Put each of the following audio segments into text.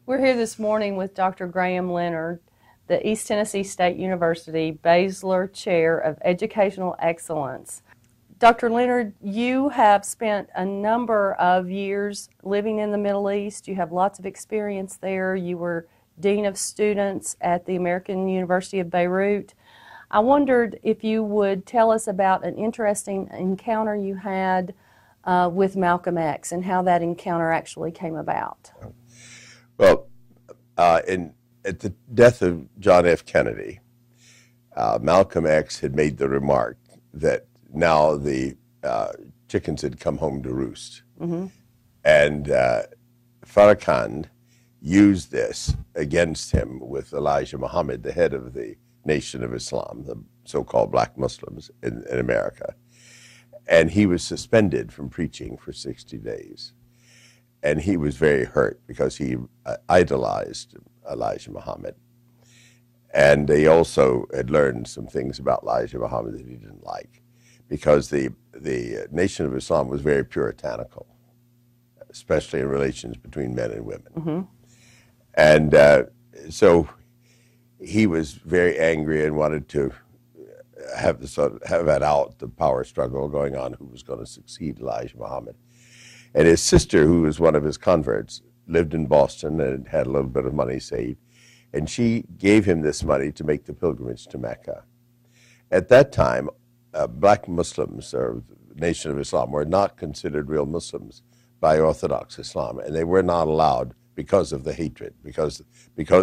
We're here this morning with Dr. Graham Leonard, the East Tennessee State University Baszler Chair of Educational Excellence. Dr. Leonard, you have spent a number of years living in the Middle East. You have lots of experience there. You were Dean of Students at the American University of Beirut. I wondered if you would tell us about an interesting encounter you had with Malcolm X and how that encounter actually came about. Well, at the death of John F. Kennedy, Malcolm X had made the remark that now the chickens had come home to roost. Mm-hmm. And Farrakhan used this against him with Elijah Muhammad, the head of the Nation of Islam, the so-called black Muslims in America. And he was suspended from preaching for 60 days. And he was very hurt because he idolized Elijah Muhammad. And he also had learned some things about Elijah Muhammad that he didn't like, because the Nation of Islam was very puritanical, especially in relations between men and women. Mm-hmm. And so he was very angry and wanted to have it out, the power struggle going on, who was going to succeed Elijah Muhammad. And his sister, who was one of his converts, lived in Boston and had a little bit of money saved, and she gave him this money to make the pilgrimage to Mecca. At that time, black Muslims, or the Nation of Islam, were not considered real Muslims by Orthodox Islam, and they were not allowed because of the hatred, because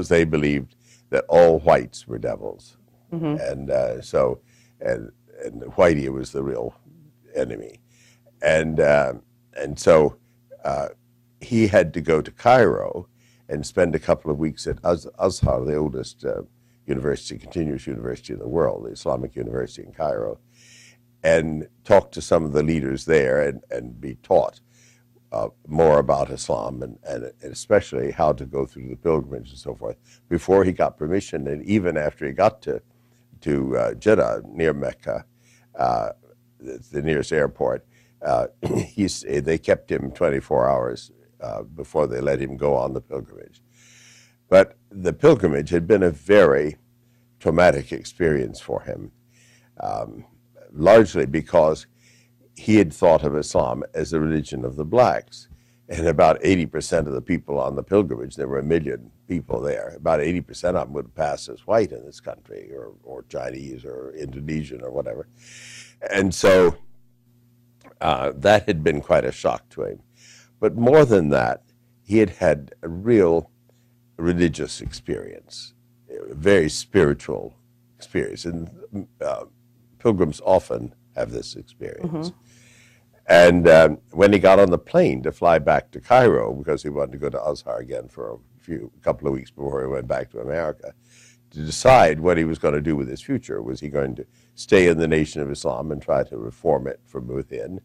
they believed that all whites were devils. Mm-hmm. And Whitey was the real enemy. And so he had to go to Cairo and spend a couple of weeks at Azhar, the oldest continuous university in the world, the Islamic University in Cairo, and talk to some of the leaders there and be taught more about Islam and especially how to go through the pilgrimage and so forth before he got permission. And even after he got to Jeddah, near Mecca, the nearest airport, they kept him 24 hours before they let him go on the pilgrimage. But the pilgrimage had been a very traumatic experience for him, largely because he had thought of Islam as the religion of the blacks. And about 80% of the people on the pilgrimage, there were 1 million people there, about 80% of them would pass as white in this country, or Chinese, or Indonesian, or whatever. And so that had been quite a shock to him. But more than that, he had had a real religious experience, a very spiritual experience. And pilgrims often have this experience. Mm-hmm. And when he got on the plane to fly back to Cairo, because he wanted to go to Azhar again for a couple of weeks before he went back to America, to decide what he was going to do with his future. Was he going to stay in the Nation of Islam and try to reform it from within?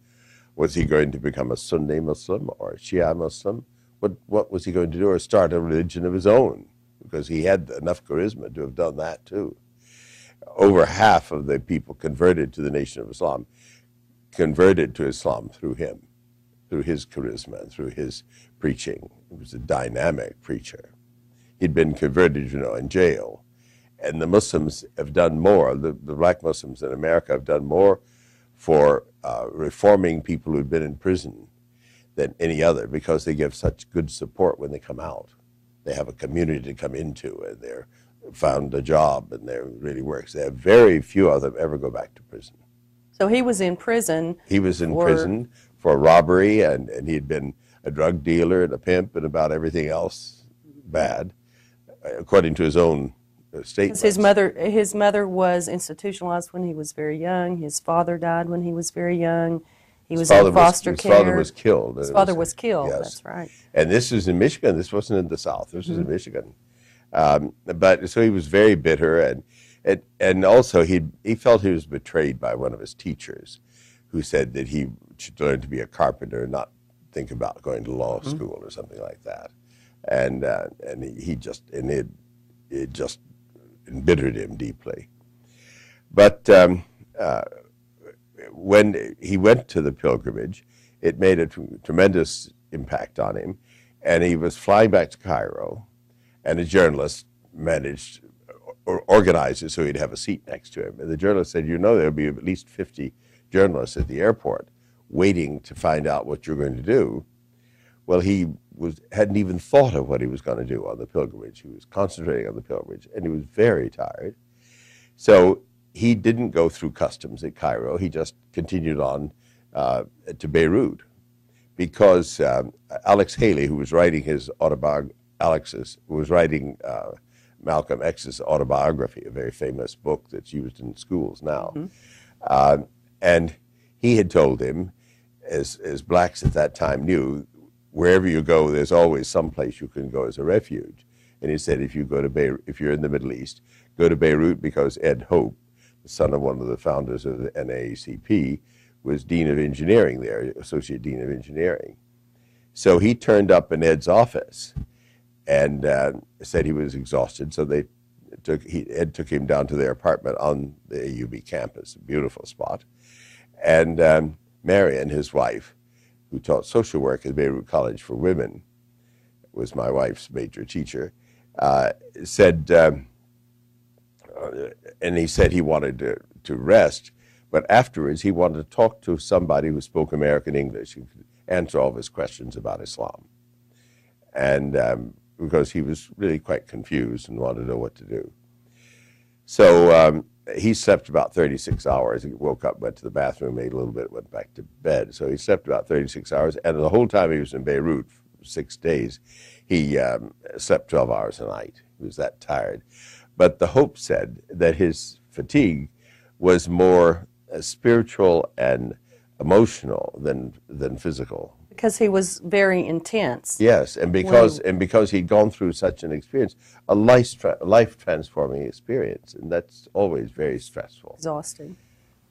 Was he going to become a Sunni Muslim or a Shia Muslim? What was he going to do, or start a religion of his own? Because he had enough charisma to have done that too. Over half of the people converted to the Nation of Islam converted to Islam through him, through his charisma, through his preaching. He was a dynamic preacher. He'd been converted, in jail. And the Muslims have done more, the black Muslims in America have done more for reforming people who've been in prison than any other, because they give such good support when they come out. They have a community to come into, and they're found a job, and they really works. They have very few of them ever go back to prison. So he was in prison. He was in prison for robbery, and he'd been a drug dealer and a pimp and about everything else bad, according to his own statements. His mother was institutionalized when he was very young. His father died when he was very young. He was in foster care. His father was killed. His father was killed, yes. That's right. And this was in Michigan. This wasn't in the South. This was in Michigan. But so he was very bitter, and also he felt he was betrayed by one of his teachers, who said that he should learn to be a carpenter and not think about going to law school or something like that. And it just embittered him deeply. But when he went to the pilgrimage, it made a tremendous impact on him. And he was flying back to Cairo, and a journalist managed or organized it so he'd have a seat next to him. And the journalist said, you know, there'll be at least 50 journalists at the airport waiting to find out what you're going to do. Well, he hadn't even thought of what he was going to do on the pilgrimage. He was concentrating on the pilgrimage, and he was very tired. So he didn't go through customs at Cairo. He just continued on to Beirut, because Alex Haley, who was writing his autobiography, Malcolm X's autobiography, a very famous book that's used in schools now, and he had told him, as blacks at that time knew, wherever you go, there's always some place you can go as a refuge. And he said, if you go to Beirut, if you're in the Middle East, go to Beirut, because Ed Hope, the son of one of the founders of the NAACP, was Dean of Engineering there, Associate Dean of Engineering. So he turned up in Ed's office and said he was exhausted. So Ed took him down to their apartment on the AUB campus, a beautiful spot. And Marion, his wife, who taught social work at Beirut College for Women, was my wife's major teacher, said, and he said he wanted to rest, but afterwards he wanted to talk to somebody who spoke American English and could answer all of his questions about Islam. And because he was really quite confused and wanted to know what to do. So he slept about 36 hours. He woke up, went to the bathroom, ate a little bit, went back to bed. So he slept about 36 hours. And the whole time he was in Beirut, 6 days, he slept 12 hours a night. He was that tired. But the Hope said that his fatigue was more spiritual and emotional than physical. Because he was very intense. Yes, and because he'd gone through such an experience, a life-transforming experience, and that's always very stressful. Exhausting.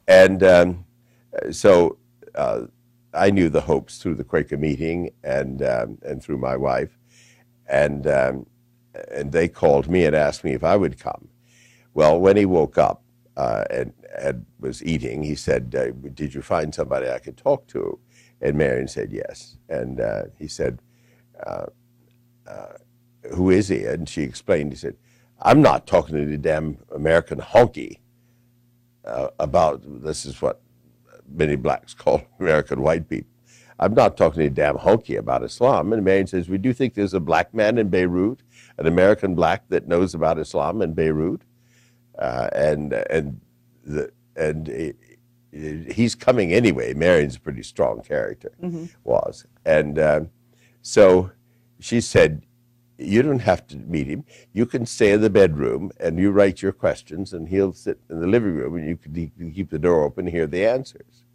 And so I knew the Hopes through the Quaker meeting and through my wife, and they called me and asked me if I would come. Well, when he woke up and was eating, he said, "Did you find somebody I could talk to?" And Marion said yes. And he said, "Who is he?" And she explained. He said, "I'm not talking to the damn American honky about," this is what many blacks call American white people, "I'm not talking to the damn honky about Islam." And Marion says, "We do think there's a black man in Beirut, an American black that knows about Islam in Beirut, he's coming anyway." Marion's a pretty strong character, was. And so she said, "You don't have to meet him. You can stay in the bedroom and you write your questions, and he'll sit in the living room and you can keep the door open and hear the answers."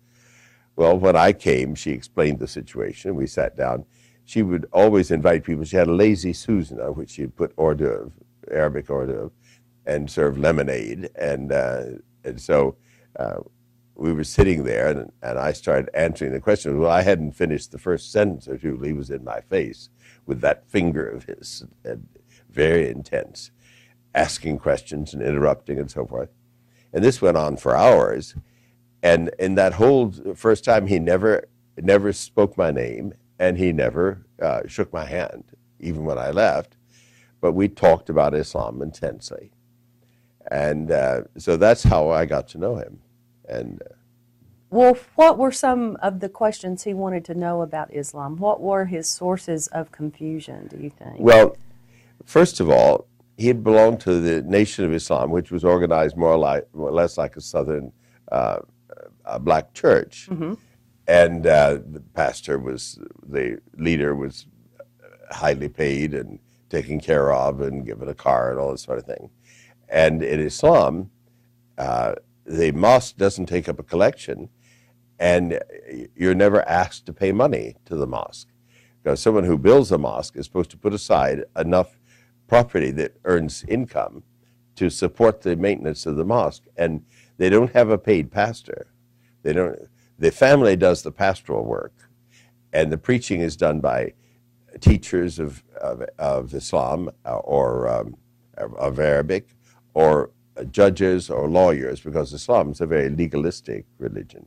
Well, when I came, she explained the situation. We sat down. She would always invite people. She had a lazy Susan on which she'd put hors d'oeuvre, Arabic hors d'oeuvre, and serve lemonade. And so we were sitting there, and I started answering the questions. Well, I hadn't finished the first sentence or two. He was in my face with that finger of his, and very intense, asking questions and interrupting and so forth. And this went on for hours. And in that whole first time, he never spoke my name, and he never shook my hand, even when I left. But we talked about Islam intensely. And so that's how I got to know him. And well, what were some of the questions he wanted to know about Islam? What were his sources of confusion, do you think? Well, first of all, he had belonged to the Nation of Islam, which was organized more or less like a Southern black church. And the pastor the leader was highly paid and taken care of and given a car and all this sort of thing. And in Islam, the mosque doesn't take up a collection, and you're never asked to pay money to the mosque, because someone who builds a mosque is supposed to put aside enough property that earns income to support the maintenance of the mosque, and they don't have a paid pastor. The family does the pastoral work, and the preaching is done by teachers of Islam or of Arabic, or judges or lawyers, because Islam is a very legalistic religion.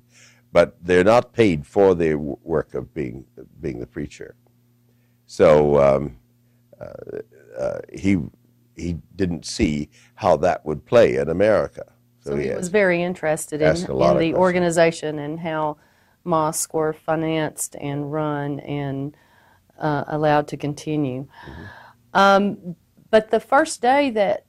But they're not paid for the work of being the preacher. So he didn't see how that would play in America. So he was very interested in the organization and how mosques were financed and run and allowed to continue. But the first day that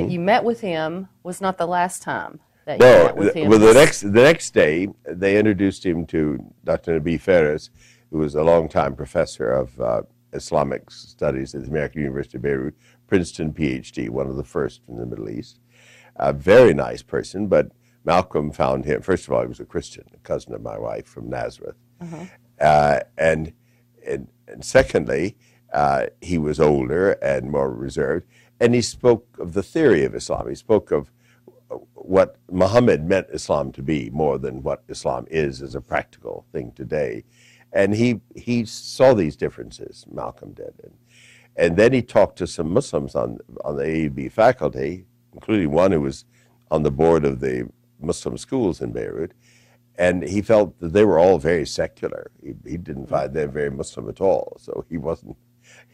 you met with him was not the last time that you met with him. Well, the next day they introduced him to Dr. Nabi Ferris, who was a longtime professor of Islamic studies at the American University of Beirut, Princeton PhD, one of the first in the Middle East. A very nice person, but Malcolm found him, first of all, he was a Christian, a cousin of my wife from Nazareth. And secondly, he was older and more reserved, and he spoke of the theory of Islam. He spoke of what Muhammad meant Islam to be more than what Islam is as a practical thing today. And he saw these differences, Malcolm did. And then he talked to some Muslims on the AEB faculty, including one who was on the board of the Muslim schools in Beirut, and he felt that they were all very secular. He didn't find them very Muslim at all, so he wasn't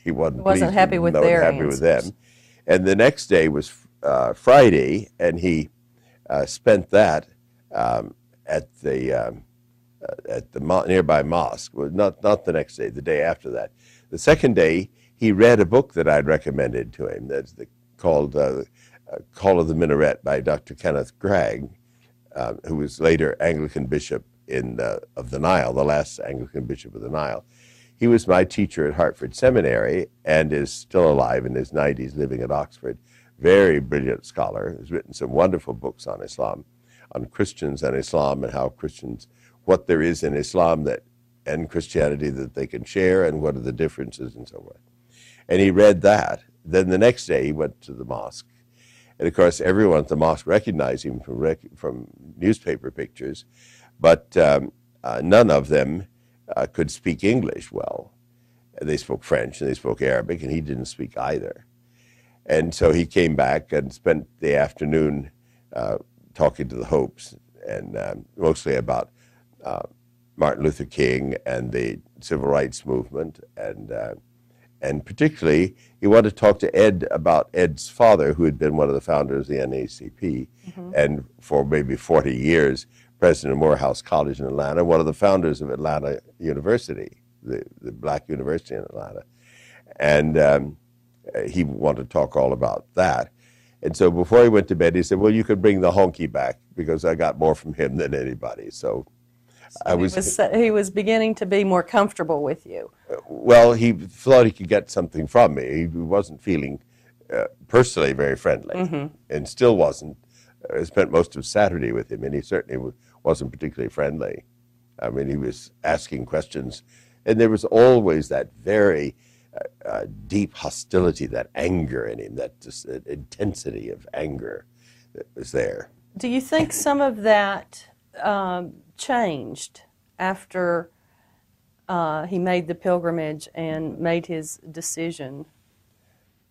happy with their answers. And the next day was Friday, and he spent that at the nearby mosque. Well, not the next day, the day after that. The second day, he read a book that I'd recommended to him. That's called Call of the Minaret by Dr. Kenneth Gregg, who was later Anglican bishop of the Nile, the last Anglican bishop of the Nile. He was my teacher at Hartford Seminary and is still alive in his 90s, living at Oxford. Very brilliant scholar. Has written some wonderful books on Islam, on Christians and Islam, and how Christians, what there is in Islam and Christianity that they can share, and what are the differences and so forth. And he read that. Then the next day he went to the mosque. And of course, everyone at the mosque recognized him from newspaper pictures, but none of them could speak English well. They spoke French and they spoke Arabic, and he didn't speak either. And so he came back and spent the afternoon talking to the Hopes, and mostly about Martin Luther King and the civil rights movement, and particularly, he wanted to talk to Ed about Ed's father, who had been one of the founders of the NAACP, and for maybe 40 years, president of Morehouse College in Atlanta, one of the founders of Atlanta University, the black university in Atlanta. And he wanted to talk all about that. And so before he went to bed, he said, well, you could bring the honky back, because I got more from him than anybody. So he was beginning to be more comfortable with you. Well, he thought he could get something from me. He wasn't feeling personally very friendly, and still wasn't. I spent most of Saturday with him, and he certainly wasn't particularly friendly. I mean, he was asking questions, and there was always that very deep hostility, that anger in him, that just intensity of anger that was there. Do you think some of that changed after he made the pilgrimage and made his decision?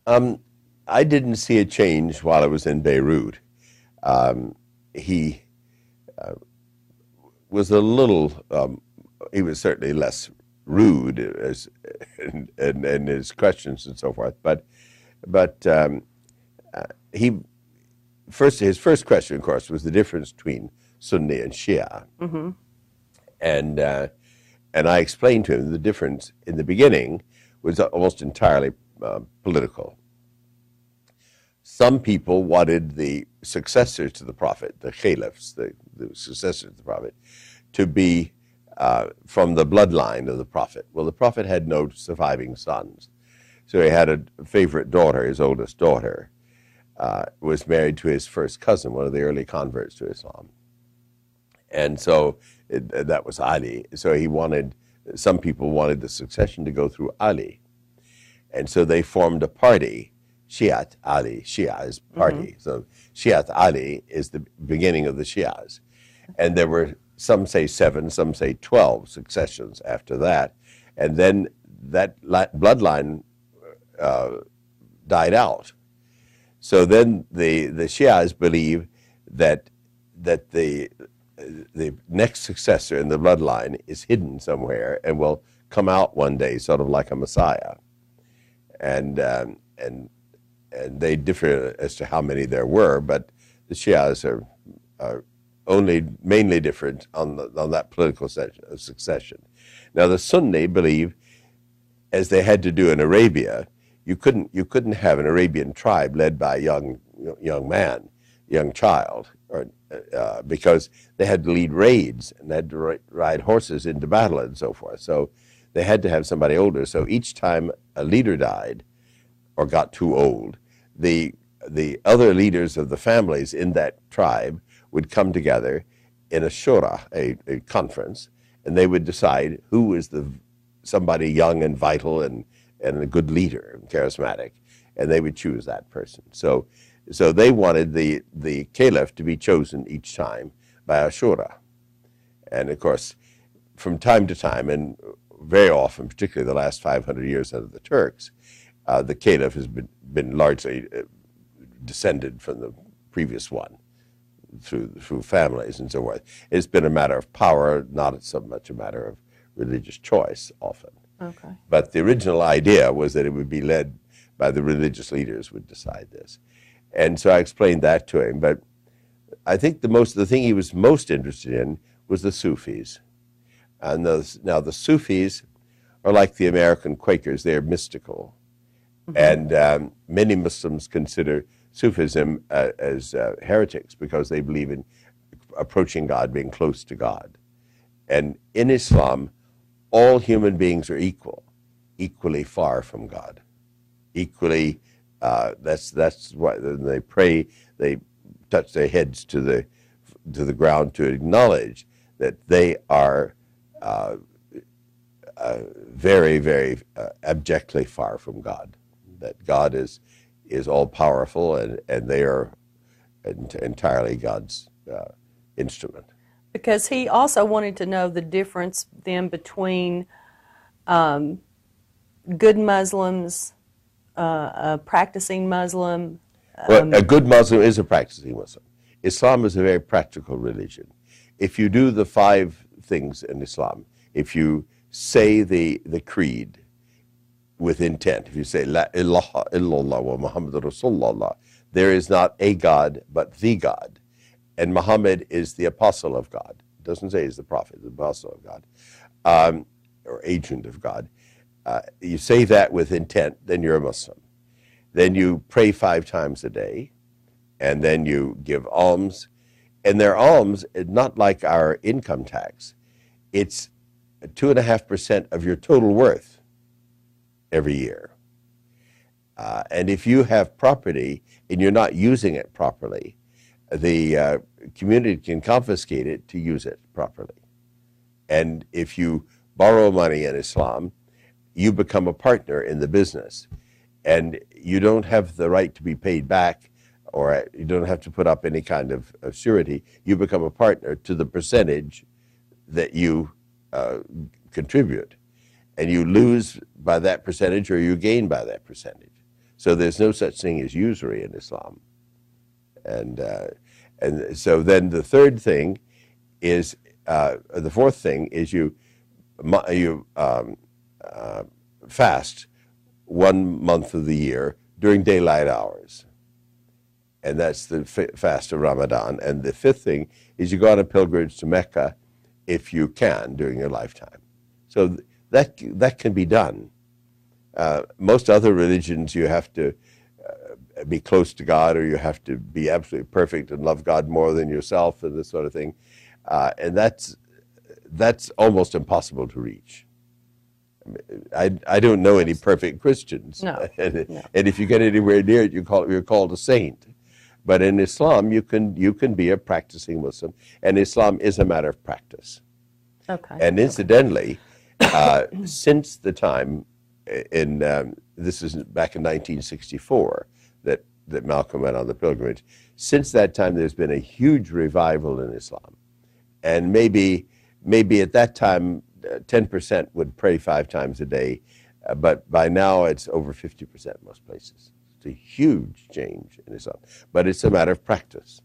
I didn't see a change while I was in Beirut. He was a little, he was certainly less rude in his questions and so forth, but his first question, of course, was the difference between Sunni and Shia. And I explained to him the difference in the beginning was almost entirely political. Some people wanted the successors to the Prophet, the caliphs, the successors to the Prophet, to be from the bloodline of the Prophet. Well, the Prophet had no surviving sons. So he had a favorite daughter, his oldest daughter, was married to his first cousin, one of the early converts to Islam. And so that was Ali. So some people wanted the succession to go through Ali. And so they formed a party, Shiite Ali, Shia is party. So Shiite Ali is the beginning of the Shias. And there were, some say 7, some say 12 successions after that. And then that bloodline died out. So then the Shias believe that the next successor in the bloodline is hidden somewhere and will come out one day, sort of like a Messiah, and they differ as to how many there were, but the Shias are only mainly different on that political succession. Now the Sunni believe, as they had to do in Arabia, you couldn't have an Arabian tribe led by a young child, because they had to lead raids and they had to ride horses into battle and so forth. So they had to have somebody older. So each time a leader died or got too old, the other leaders of the families in that tribe would come together in a shura, a conference, and they would decide who was somebody young and vital and a good leader and charismatic, and they would choose that person. So they wanted the caliph to be chosen each time by a shura. And of course, from time to time, and very often, particularly the last 500 years under the Turks, the caliph has been largely descended from the previous one through families and so forth. It's been a matter of power, not so much a matter of religious choice often. Okay. But the original idea was that it would be led by the religious leaders would decide this. And so I explained that to him. But I think the thing he was most interested in was the Sufis. And now the Sufis are like the American Quakers. They're mystical. Mm-hmm. And many Muslims consider Sufism as heretics because they believe in approaching God, being close to God. And in Islam, all human beings are equal, equally far from God. Equally, that's why when they pray, they touch their heads to the ground to acknowledge that they are very, very abjectly far from God. That God is all powerful, and they are entirely God's instrument. Because he also wanted to know the difference then between good Muslims, a practicing Muslim. Well, a good Muslim is a practicing Muslim. Islam is a very practical religion. If you do the 5 things in Islam, if you say the creed with intent, if you say La ilaha illallah wa Muhammad Rasulullah, there is not a God but the God. And Muhammad is the apostle of God. It doesn't say he's the prophet, the apostle of God, or agent of God. You say that with intent, then you're a Muslim. Then you pray 5 times a day, and then you give alms. And their alms, not like our income tax. It's 2.5% of your total worth every year. And if you have property and you're not using it properly, the community can confiscate it to use it properly. And if you borrow money in Islam, you become a partner in the business. And you don't have the right to be paid back, or you don't have to put up any kind of surety. You become a partner to the percentage that you contribute. And you lose by that percentage or you gain by that percentage. So there's no such thing as usury in Islam. And so then the third thing is, the fourth thing is you fast 1 month of the year during daylight hours. And that's the fast of Ramadan. And the fifth thing is you go on a pilgrimage to Mecca if you can during your lifetime. So that can be done. Most other religions, you have to be close to God, or you have to be absolutely perfect and love God more than yourself, and this sort of thing. And that's almost impossible to reach. I don't know any perfect Christians. No. And if you get anywhere near it, you're called a saint. But in Islam, you can be a practicing Muslim, and Islam is a matter of practice. Okay. And incidentally, since the time this is back in 1964 that Malcolm went on the pilgrimage. Since that time, there's been a huge revival in Islam, and maybe at that time 10% would pray 5 times a day, but by now it's over 50% most places. It's a huge change in Islam, but it's a matter of practice.